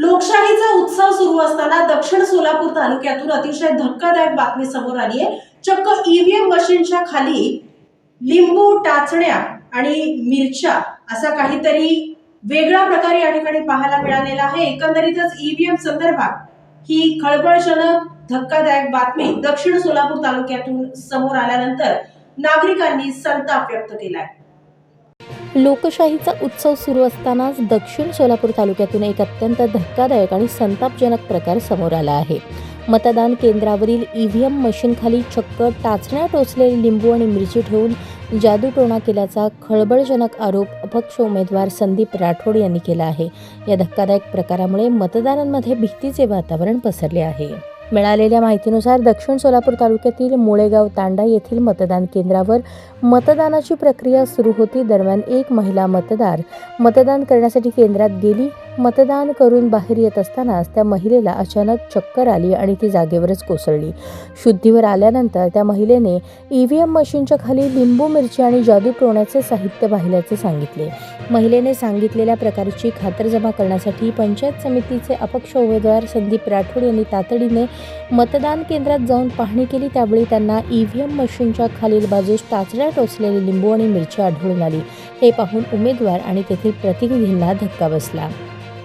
लोकशाहीचा उत्सव सुरू असताना दक्षिण सोलापूर तालुक्यातून अतिशय धक्कादायक बातमी समोर आली आहे। चक्क ईव्हीएम मशीनच्या खाली लिंबू, टाचण्या आणि मिरच्या असा काहीतरी वेगळा प्रकार या ठिकाणी पाहायला मिळालेला आहे। एकंदरीतच ईव्हीएम संदर्भात ही खळबळजनक धक्कादायक बातमी दक्षिण सोलापूर तालुक्यातून समोर आल्यानंतर नागरिकांनी संताप व्यक्त केलाय। लोकशाहीचा उत्सव सुरू असतानाच दक्षिण सोलापूर तालुक्यातून एक अत्यंत धक्कादायक आणि संतापजनक प्रकार समोर आला आहे। मतदान केंद्रावरील ईव्हीएम मशीनखाली चक्क टाचण्या टोचलेली लिंबू आणि मिरची ठेवून जादूटोणा केल्याचा खळबळजनक आरोप अपक्ष उमेदवार संदीप राठोड यांनी केला आहे। या धक्कादायक प्रकारामुळे मतदारांमध्ये भीतीचे वातावरण पसरले आहे। मिळालेल्या माहितीनुसार दक्षिण सोलापूर तालुक्यातील मुळेगाव तांडा येथील मतदान केंद्रावर मतदानाची प्रक्रिया सुरू होती। दरम्यान एक महिला मतदार मतदान करण्यासाठी केंद्रात गेली। मतदान करून बाहेर येत असतानाच त्या महिलेला अचानक चक्कर आली आणि ती जागेवरच कोसळली। शुद्धीवर आल्यानंतर त्या महिलेने ईव्हीएम मशीनच्या खाली लिंबू, मिरची आणि जादूटोण्याचे साहित्य पाहिल्याचे सांगितले। महिलेने सांगितलेल्या प्रकारची खातरजमा करण्यासाठी पंचायत समितीचे अपक्ष उमेदवार संदीप राठोड यांनी तातडीने मतदान केंद्रात जाऊन पाहणी केली। त्यावेळी त्यांना ईव्हीएम मशीनच्या खालील बाजूस टाचण्या टोचलेली लिंबू आणि मिरची आढळून आली। हे पाहून उमेदवार आणि तेथील प्रतिनिधींना धक्का बसला।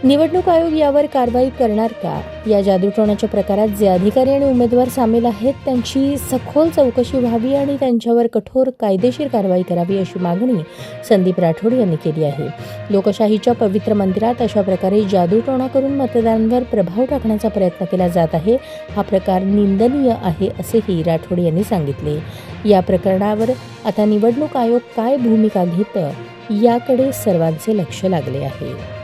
निवडणूक आयोग यावर कारवाई करणार का? या जादूटोण्याच्या प्रकारात जे अधिकारी आणि उमेदवार सामील आहेत त्यांची सखोल चौकशी व्हावी आणि त्यांच्यावर कठोर कायदेशीर कारवाई करावी अशी मागणी संदीप राठोड यांनी केली आहे। लोकशाहीच्या पवित्र मंदिरात अशा प्रकारे जादूटोणा करून मतदारांवर प्रभाव टाकण्याचा प्रयत्न केला जात आहे। हा प्रकार निंदनीय आहे असेही राठोड यांनी सांगितले। या प्रकरणावर आता निवडणूक आयोग काय भूमिका घेतं याकडे सर्वांचे लक्ष लागले आहे।